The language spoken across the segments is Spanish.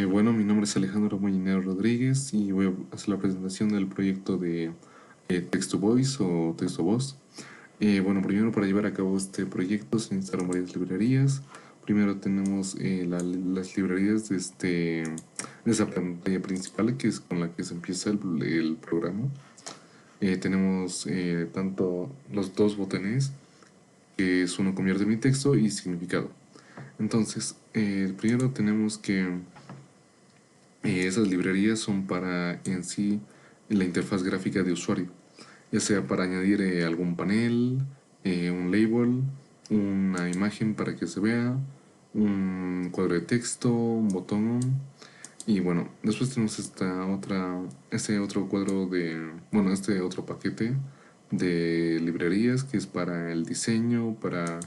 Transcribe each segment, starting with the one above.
Bueno, mi nombre es Alejandro Mollinero Rodríguez y voy a hacer la presentación del proyecto de Text to Voice o Text to Voz. Bueno, primero para llevar a cabo este proyecto se necesitaron varias librerías. Primero tenemos las librerías de esa pantalla principal que es con la que se empieza el programa. Tenemos tanto los dos botones, que es uno convierte mi texto y significado. Entonces, primero tenemos que esas librerías son para en sí la interfaz gráfica de usuario, ya sea para añadir algún panel, un label, una imagen para que se vea, un cuadro de texto, un botón. Y bueno, después tenemos este otro cuadro este otro paquete de librerías que es para el diseño, para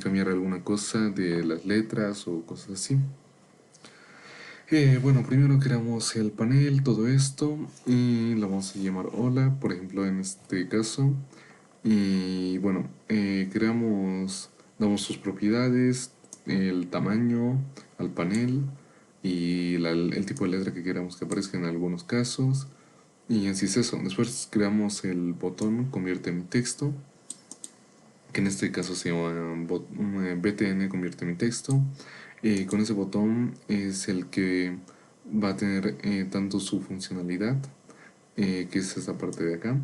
cambiar alguna cosa de las letras o cosas así. Bueno, primero creamos el panel, todo esto, y lo vamos a llamar hola, por ejemplo, en este caso. Y bueno, damos sus propiedades, el tamaño al panel y el tipo de letra que queramos que aparezca en algunos casos. Y así es eso. Después creamos el botón convierte mi texto, que en este caso se llama BTN convierte mi texto. Con ese botón es el que va a tener tanto su funcionalidad, que es esta parte de acá.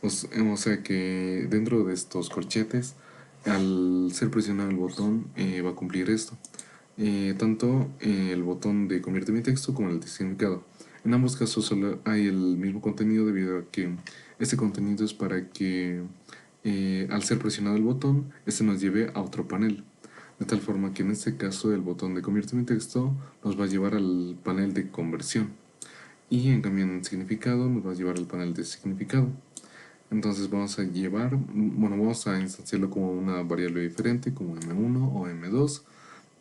O sea que dentro de estos corchetes, al ser presionado el botón, va a cumplir esto. Tanto el botón de convierte mi texto como el de significado. En ambos casos solo hay el mismo contenido debido a que este contenido es para que al ser presionado el botón, este nos lleve a otro panel. De tal forma que en este caso el botón de convierte mi texto nos va a llevar al panel de conversión. Y en cambio en significado nos va a llevar al panel de significado. Entonces vamos a instanciarlo como una variable diferente, como M1 o M2.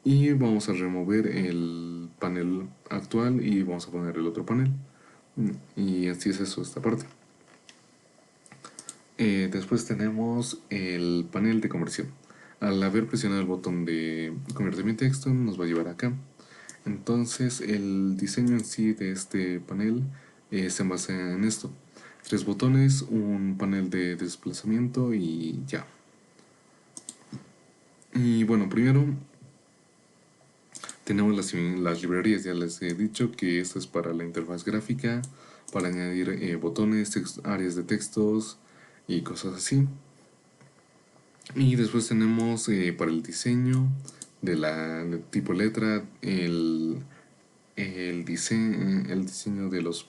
Y vamos a remover el panel actual y vamos a poner el otro panel. Y así es eso, esta parte. Después tenemos el panel de conversión. Al haber presionado el botón de convertir mi texto, nos va a llevar acá. Entonces, el diseño en sí de este panel se basa en esto: tres botones, un panel de desplazamiento y ya. Y bueno, primero tenemos las librerías. Ya les he dicho que esto es para la interfaz gráfica, para añadir botones, áreas de textos y cosas así. Y después tenemos para el diseño de tipo letra, el diseño de los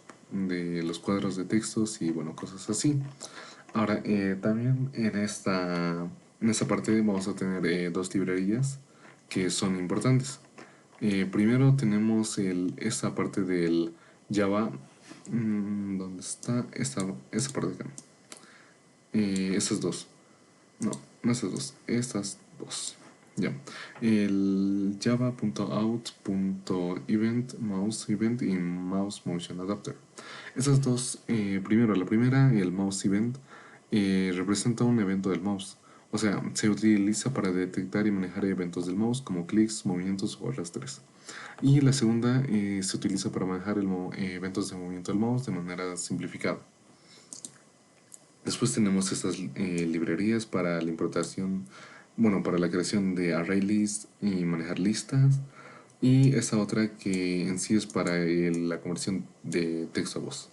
cuadros de textos y bueno, cosas así. Ahora, también en esta parte vamos a tener dos librerías que son importantes. Primero tenemos esta parte del Java. ¿Dónde está? Esta parte de acá. Estas dos. No, no esas dos. Estas dos. Ya. El java.out.event, mouse event y mouse motion adapter. Esas dos, primero, la primera, el mouse event, representa un evento del mouse. O sea, se utiliza para detectar y manejar eventos del mouse como clics, movimientos o arrastres. Y la segunda se utiliza para manejar eventos de movimiento del mouse de manera simplificada. Después tenemos estas librerías para la importación, bueno, para la creación de array list y manejar listas. Y esta otra que en sí es para la conversión de texto a voz.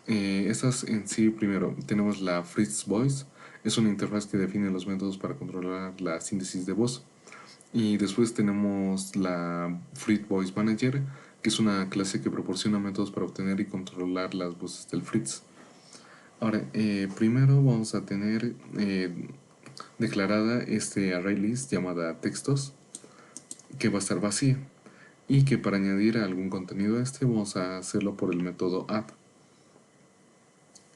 Estas en sí, primero, tenemos la Fritz Voice. Es una interfaz que define los métodos para controlar la síntesis de voz. Y después tenemos la Fritz Voice Manager, que es una clase que proporciona métodos para obtener y controlar las voces del Fritz. Ahora, primero vamos a tener declarada este array list llamada textos, que va a estar vacía y que para añadir algún contenido a este vamos a hacerlo por el método add.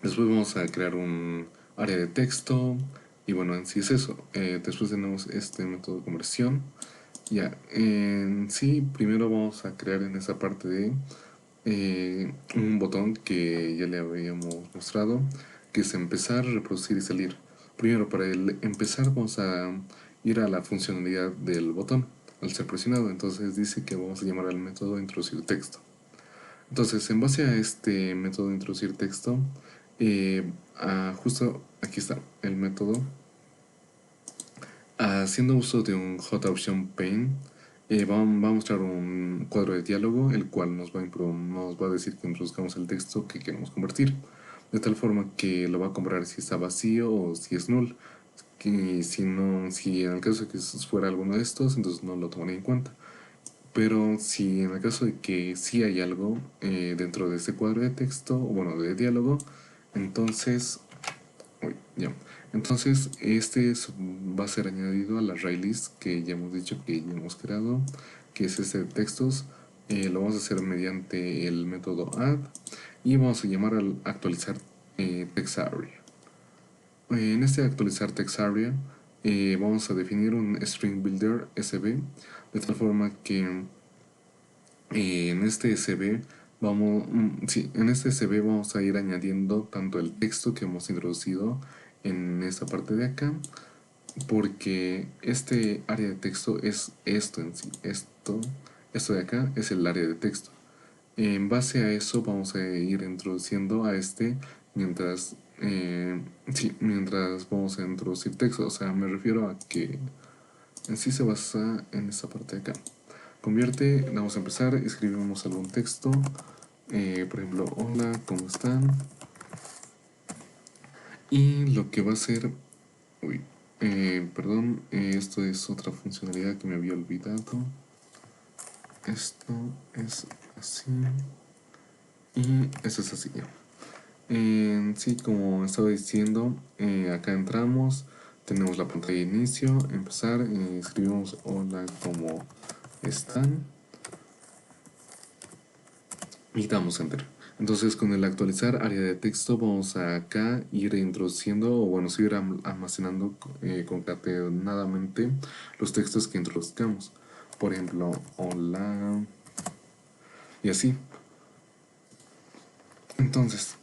Después vamos a crear un área de texto y bueno, en sí es eso. Después tenemos este método de conversión. Ya, en sí, primero vamos a crear en esa parte de un botón que ya le habíamos mostrado, que es empezar, reproducir y salir. Primero, para el empezar vamos a ir a la funcionalidad del botón. al ser presionado. Entonces dice que vamos a llamar al método introducir texto. Entonces, en base a este método de introducir texto, justo aquí está el método. Haciendo uso de un JOption Pane, va a mostrar un cuadro de diálogo, el cual nos va a decir que introduzcamos el texto que queremos convertir, de tal forma que lo va a comparar si está vacío o si es null. Que si en el caso de que fuera alguno de estos, entonces no lo tomaría en cuenta. Pero si en el caso de que sí hay algo dentro de este cuadro de texto, o bueno, de diálogo, entonces, ya. Entonces, va a ser añadido a la array list que ya hemos dicho que ya hemos creado, que es este de textos. Lo vamos a hacer mediante el método add y vamos a llamar al actualizar text area. En este actualizar text area vamos a definir un string builder sb, de tal forma que en este sb vamos a ir añadiendo tanto el texto que hemos introducido en esta parte de acá, porque este área de texto es esto en sí, esto de acá es el área de texto. En base a eso vamos a ir introduciendo a mientras mientras vamos a introducir texto. O sea, me refiero a que en sí se basa en esta parte de acá. Convierte, vamos a empezar, escribimos algún texto, por ejemplo, hola, ¿cómo están? Y lo que va a hacer, perdón, esto es otra funcionalidad que me había olvidado. Esto es así y esto es así. Sí, como estaba diciendo, acá entramos, tenemos la pantalla de inicio, empezar, escribimos hola, ¿cómo están? Y damos enter. Entonces con el actualizar área de texto vamos a acá ir introduciendo, o bueno, seguir almacenando concatenadamente los textos que introduzcamos. Por ejemplo, hola, y así. Entonces,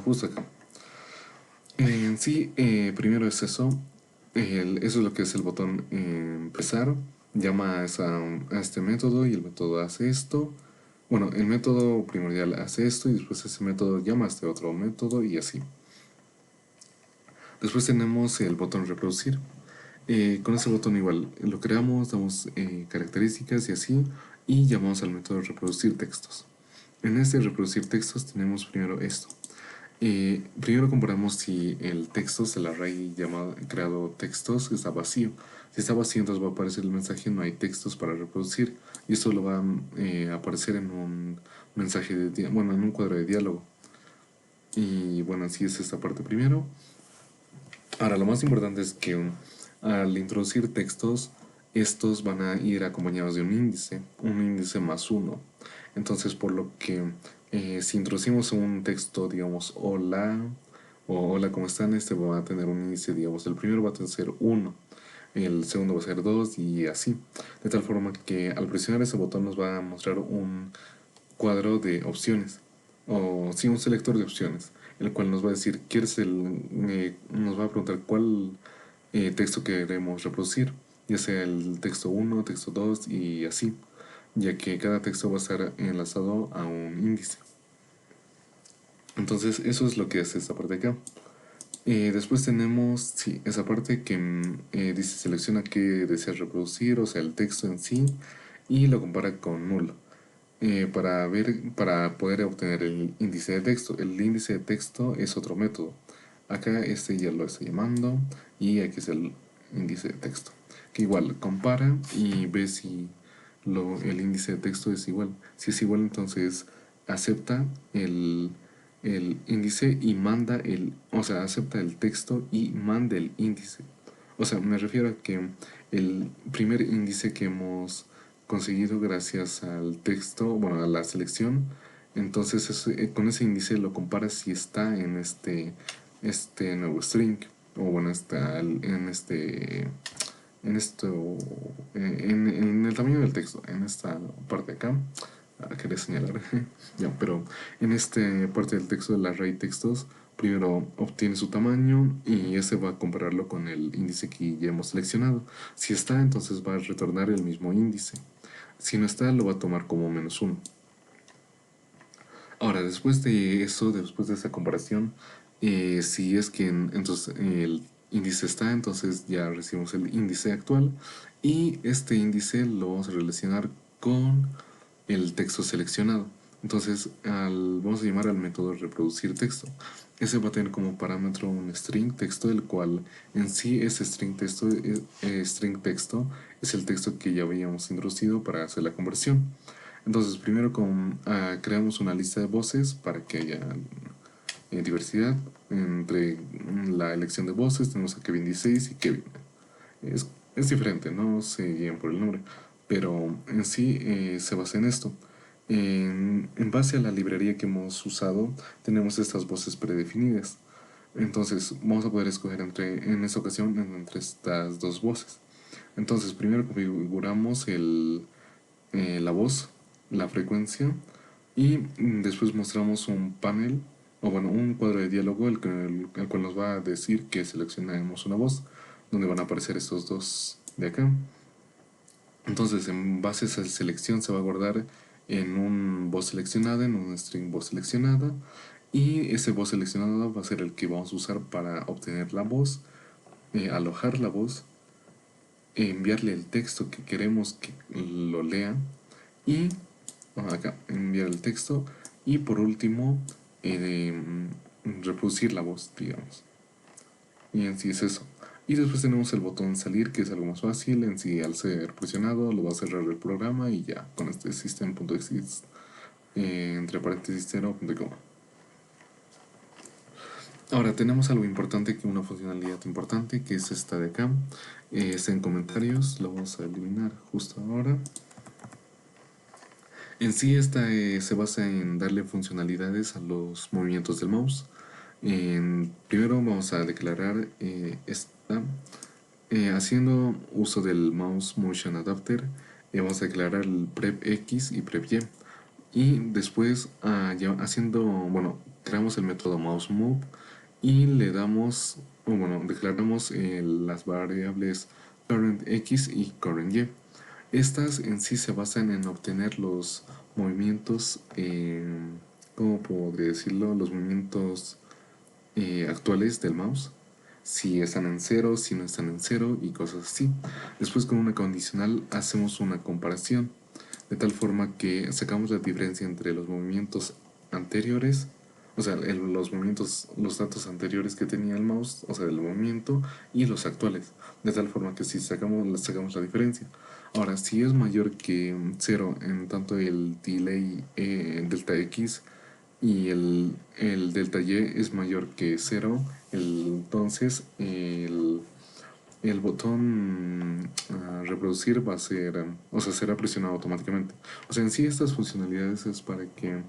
justo acá. En sí, primero es eso. Eso es lo que es el botón empezar. Llama a este método y el método hace esto. Bueno, el método primordial hace esto y después ese método llama a este otro método y así. Después tenemos el botón reproducir. Con ese botón igual lo creamos, damos características y así, y llamamos al método reproducir textos. En este reproducir textos tenemos primero esto. Primero comparamos si el texto del array llamado creado textos está vacío. Si está vacío, entonces va a aparecer el mensaje no hay textos para reproducir, y esto lo va a aparecer en un mensaje en un cuadro de diálogo. Y bueno, así es esta parte primero. Ahora, lo más importante es que al introducir textos, estos van a ir acompañados de un índice más uno. Entonces, por lo que si introducimos un texto, digamos, hola, o hola, ¿cómo están? Este va a tener un índice, digamos, el primero va a ser 1, el segundo va a ser 2 y así. De tal forma que al presionar ese botón nos va a mostrar un cuadro de opciones, o sí, un selector de opciones, el cual nos va a decir, nos va a preguntar cuál texto queremos reproducir, ya sea el texto 1, texto 2 y así, ya que cada texto va a estar enlazado a un índice. Entonces eso es lo que hace esta parte de acá. Después tenemos esa parte que dice selecciona qué deseas reproducir, o sea el texto en sí, y lo compara con nulo. Para poder obtener el índice de texto. El índice de texto es otro método. Acá ya lo estoy llamando y aquí es el índice de texto. Que igual compara y ve si el índice de texto es igual. Si es igual, entonces acepta el índice y acepta el texto y manda el índice. O sea, me refiero a que el primer índice que hemos conseguido gracias al texto, bueno, a la selección, entonces con ese índice lo comparas si está en este nuevo string, o bueno, está en el tamaño del texto, en esta parte de acá. Quería señalar, ya, pero en esta parte del texto del array textos primero obtiene su tamaño y ese va a compararlo con el índice que ya hemos seleccionado. Si está, entonces va a retornar el mismo índice. Si no está, lo va a tomar como -1. Ahora, después de eso, después de esa comparación, si es que entonces el índice está, entonces ya recibimos el índice actual y este índice lo vamos a relacionar con el texto seleccionado. Entonces vamos a llamar al método reproducir texto. Ese va a tener como parámetro un string texto, el cual en sí ese string texto es el texto que ya habíamos introducido para hacer la conversión. Entonces primero creamos una lista de voces para que haya diversidad entre la elección de voces. Tenemos a Kevin 16 y Kevin. Es diferente, no se guían por el nombre, pero en sí se basa en esto. En base a la librería que hemos usado, tenemos estas voces predefinidas. Entonces vamos a poder escoger en esta ocasión entre estas dos voces. Entonces primero configuramos la voz, la frecuencia, y después mostramos un panel, o bueno, un cuadro de diálogo el cual nos va a decir que seleccionemos una voz, donde van a aparecer estos dos de acá. Entonces, en base a esa selección se va a guardar en un voz seleccionada, en un string voz seleccionada, y ese voz seleccionado va a ser el que vamos a usar para obtener la voz, alojar la voz, enviarle el texto que queremos que lo lea y acá enviar el texto y por último reproducir la voz, digamos. Y en sí es eso. Y después tenemos el botón salir, que es algo más fácil. En sí, al ser presionado, lo va a cerrar el programa y ya, con este system.exist entre paréntesis 0.com. Ahora tenemos algo importante, que una funcionalidad importante, que es esta de acá. Es en comentarios, lo vamos a eliminar justo ahora. En sí esta se basa en darle funcionalidades a los movimientos del mouse. Primero vamos a declarar esta haciendo uso del mouse motion adapter. Vamos a declarar el prep x y prep y. Y después creamos el método mouse move y le damos, declaramos las variables current x y current y. Estas en sí se basan en obtener los movimientos, ¿cómo podría decirlo? Los movimientos actuales del mouse, si están en cero, si no están en cero y cosas así. Después con una condicional hacemos una comparación, de tal forma que sacamos la diferencia entre los movimientos anteriores, o sea, los datos anteriores que tenía el mouse, o sea, del movimiento, y los actuales, de tal forma que si sacamos la diferencia. Ahora, si es mayor que 0 en tanto el delay delta x y el delta y es mayor que 0, entonces el botón reproducir va a ser, o sea, será presionado automáticamente. O sea, en sí estas funcionalidades es para que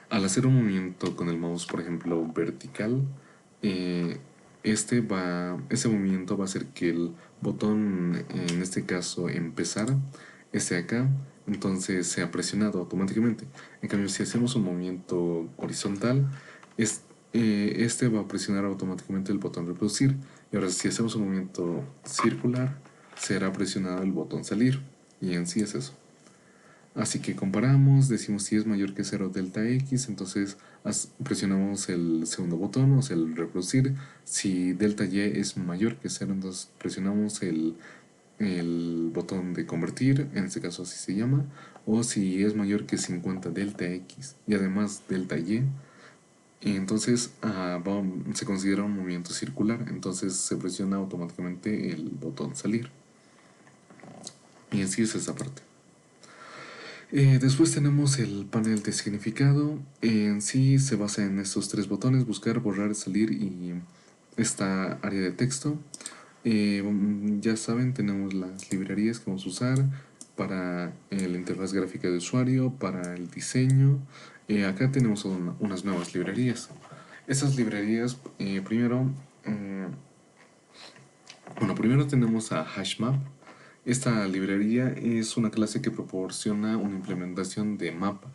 al hacer un movimiento con el mouse, por ejemplo, vertical, ese movimiento va a hacer que el botón, en este caso empezar, esté acá, entonces sea presionado automáticamente. En cambio, si hacemos un movimiento horizontal, este va a presionar automáticamente el botón reproducir. Y ahora, si hacemos un movimiento circular, será presionado el botón salir. Y en sí es eso. Así que comparamos, decimos si es mayor que 0 delta x, entonces presionamos el segundo botón, o sea, el reproducir. Si delta y es mayor que 0, entonces presionamos el botón de convertir, en este caso así se llama. O si es mayor que 50 delta x y además delta y, entonces se considera un movimiento circular, entonces se presiona automáticamente el botón salir. Y así es esa parte. Después tenemos el panel de significado. En sí se basa en estos tres botones: buscar, borrar, salir y esta área de texto. Ya saben, tenemos las librerías que vamos a usar para la interfaz gráfica de usuario, para el diseño. Acá tenemos unas nuevas librerías. Estas librerías, primero tenemos a HashMap. Esta librería es una clase que proporciona una implementación de mapa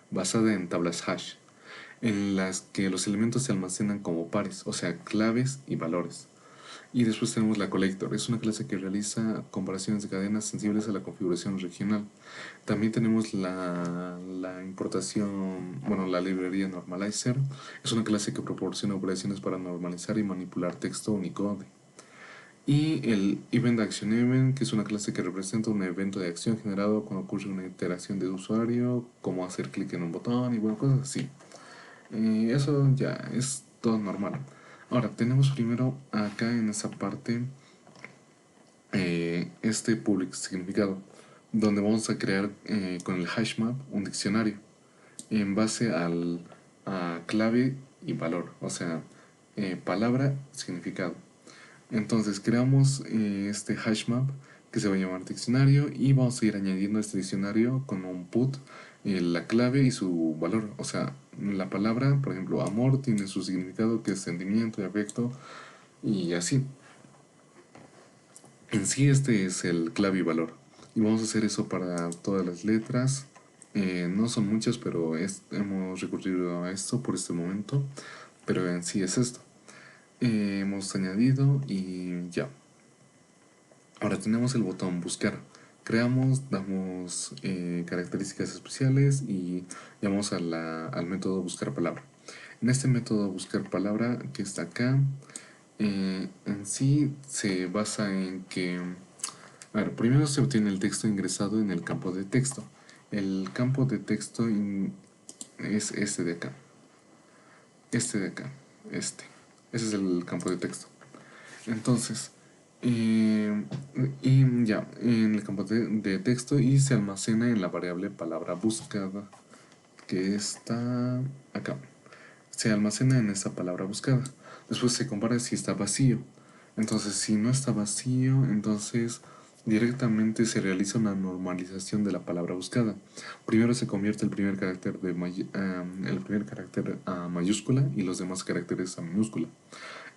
basada en tablas hash. en las que los elementos se almacenan como pares, o sea, claves y valores. Y después tenemos la collector, es una clase que realiza comparaciones de cadenas sensibles a la configuración regional. También tenemos la importación, bueno, la librería normalizer, es una clase que proporciona operaciones para normalizar y manipular texto Unicode. Y el Event Action Event, que es una clase que representa un evento de acción generado cuando ocurre una interacción de usuario, como hacer clic en un botón y bueno, cosas así. Eso ya es todo normal. Ahora, tenemos primero acá en esa parte este public significado, donde vamos a crear con el hashmap un diccionario en base a clave y valor, o sea, palabra, significado. Entonces creamos este hashmap que se va a llamar diccionario y vamos a ir añadiendo a este diccionario con un put la clave y su valor. O sea, la palabra, por ejemplo, amor tiene su significado que es sentimiento y afecto y así. En sí este es el clave y valor. Y vamos a hacer eso para todas las letras. No son muchas, pero hemos recurrido a esto por este momento. Pero en sí es esto. Hemos añadido y ya. Ahora tenemos el botón buscar. Creamos, damos características especiales y llamamos al método buscar palabra. En este método buscar palabra que está acá, en sí se basa en que, a ver, primero se obtiene el texto ingresado en el campo de texto. El campo de texto es este de acá. Este de acá. Este. Ese es el campo de texto. Entonces, y ya, en el campo de texto y se almacena en la variable palabra buscada, que está acá. Se almacena en esa palabra buscada. Después se compara si está vacío. Entonces, si no está vacío, entonces directamente se realiza una normalización de la palabra buscada. Primero se convierte el primer carácter a mayúscula y los demás caracteres a minúscula.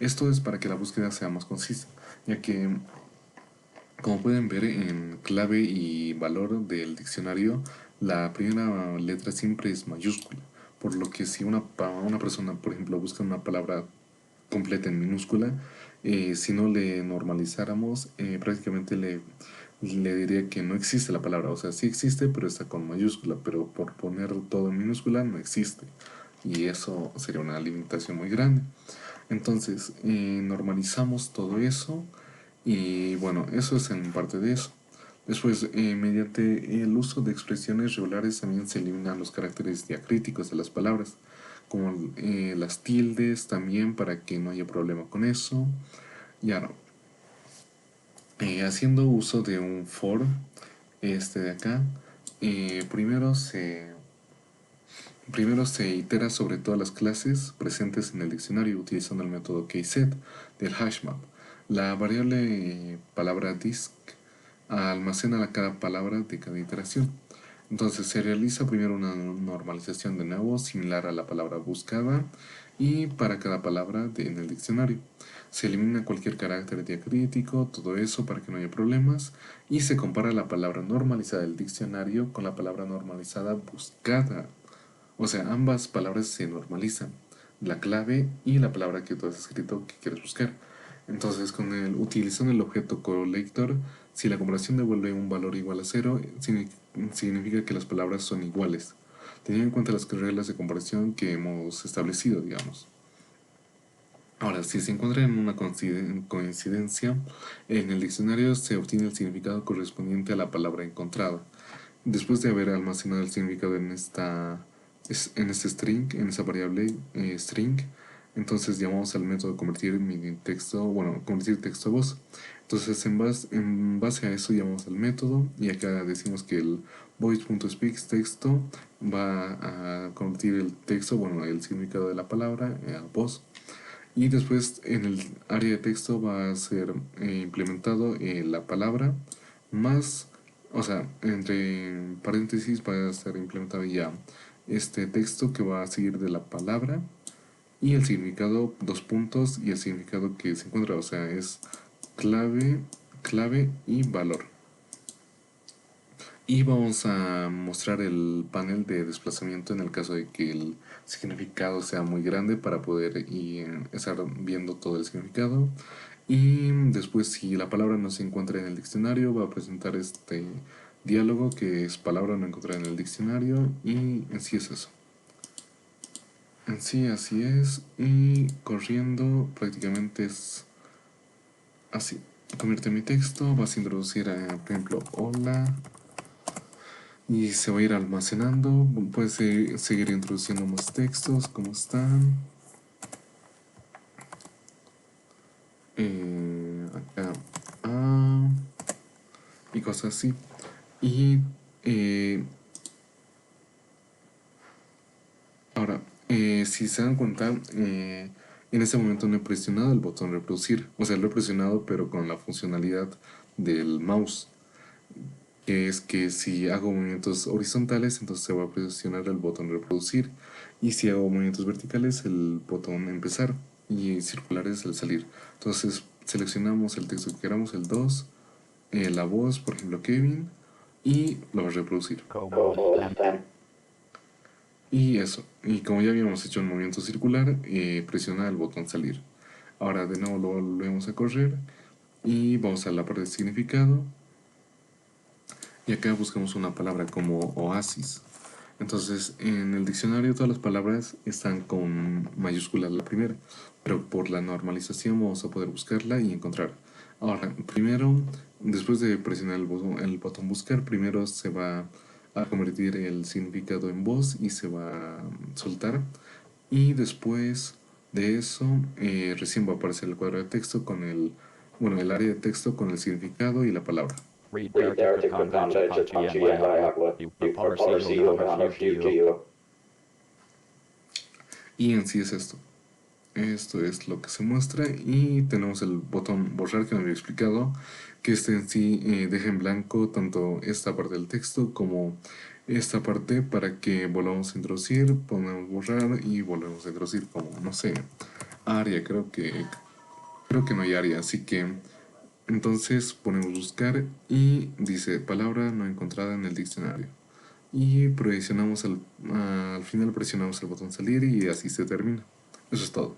Esto es para que la búsqueda sea más concisa, ya que, como pueden ver en clave y valor del diccionario, la primera letra siempre es mayúscula, por lo que si una persona, por ejemplo, busca una palabra completa en minúscula, si no le normalizáramos, prácticamente le diría que no existe la palabra. O sea, sí existe, pero está con mayúscula, pero por poner todo en minúscula no existe. Y eso sería una limitación muy grande. Entonces, normalizamos todo eso y bueno, eso es en parte de eso. Después, mediante el uso de expresiones regulares también se eliminan los caracteres diacríticos de las palabras, como las tildes también para que no haya problema con eso. Y ahora, haciendo uso de un for, este de acá, primero se itera sobre todas las clases presentes en el diccionario utilizando el método kset del hashmap. La variable palabra disk almacena cada palabra de cada iteración. Entonces se realiza primero una normalización de nuevo similar a la palabra buscada y para cada palabra en el diccionario. Se elimina cualquier carácter diacrítico, todo eso para que no haya problemas y se compara la palabra normalizada del diccionario con la palabra normalizada buscada. O sea, ambas palabras se normalizan, la clave y la palabra que tú has escrito que quieres buscar. Entonces, utilizando el objeto collector, si la comparación devuelve un valor igual a 0, significa que las palabras son iguales, teniendo en cuenta las reglas de comparación que hemos establecido, digamos. Ahora, si se encuentra en una coincidencia, en el diccionario se obtiene el significado correspondiente a la palabra encontrada. Después de haber almacenado el significado en este string, en esa variable string, entonces llamamos al método convertir convertir texto a voz. Entonces en base a eso llamamos al método y acá decimos que el voice.speak texto va a convertir el texto, el significado de la palabra a voz. Y después en el área de texto va a ser implementado la palabra más, o sea, entre paréntesis va a ser implementado ya este texto que va a seguir de la palabra y el significado, dos puntos y el significado que se encuentra, o sea, es clave y valor. Y vamos a mostrar el panel de desplazamiento en el caso de que el significado sea muy grande para poder estar viendo todo el significado. Y después, si la palabra no se encuentra en el diccionario, va a presentar este diálogo que es palabra no encontrada en el diccionario, y en sí es eso. En sí así es, y corriendo prácticamente es así. Convierte mi texto, vas a introducir, por ejemplo, hola, y se va a ir almacenando. Puedes seguir introduciendo más textos, ¿cómo están? Acá, ah, y cosas así. Y ahora, si se dan cuenta, en ese momento no he presionado el botón reproducir. O sea, lo he presionado, pero con la funcionalidad del mouse, que es que si hago movimientos horizontales, entonces se va a presionar el botón reproducir, y si hago movimientos verticales, el botón empezar, y circulares el salir. Entonces seleccionamos el texto que queramos, el 2, la voz, por ejemplo Kevin, y lo va a reproducir. Y eso, y como ya habíamos hecho un movimiento circular, presiona el botón salir. Ahora de nuevo lo volvemos a correr y vamos a la parte de significado. Y acá buscamos una palabra como oasis. Entonces, en el diccionario todas las palabras están con mayúsculas la primera, pero por la normalización vamos a poder buscarla y encontrar. Ahora, primero, después de presionar el botón buscar, primero se va a convertir el significado en voz y se va a soltar. Y después de eso, recién va a aparecer el cuadro de texto con el área de texto con el significado y la palabra. Read the article contents upon GNI policy will come a few to you. Y en sí es esto. Esto es lo que se muestra, y tenemos el botón borrar que me había explicado, que este en sí deja en blanco tanto esta parte del texto como esta parte para que volvamos a introducir, ponemos borrar y volvemos a introducir como, no sé, área, creo que no hay área, así que entonces ponemos buscar y dice palabra no encontrada en el diccionario. Y presionamos al final presionamos el botón salir y así se termina. Eso es todo.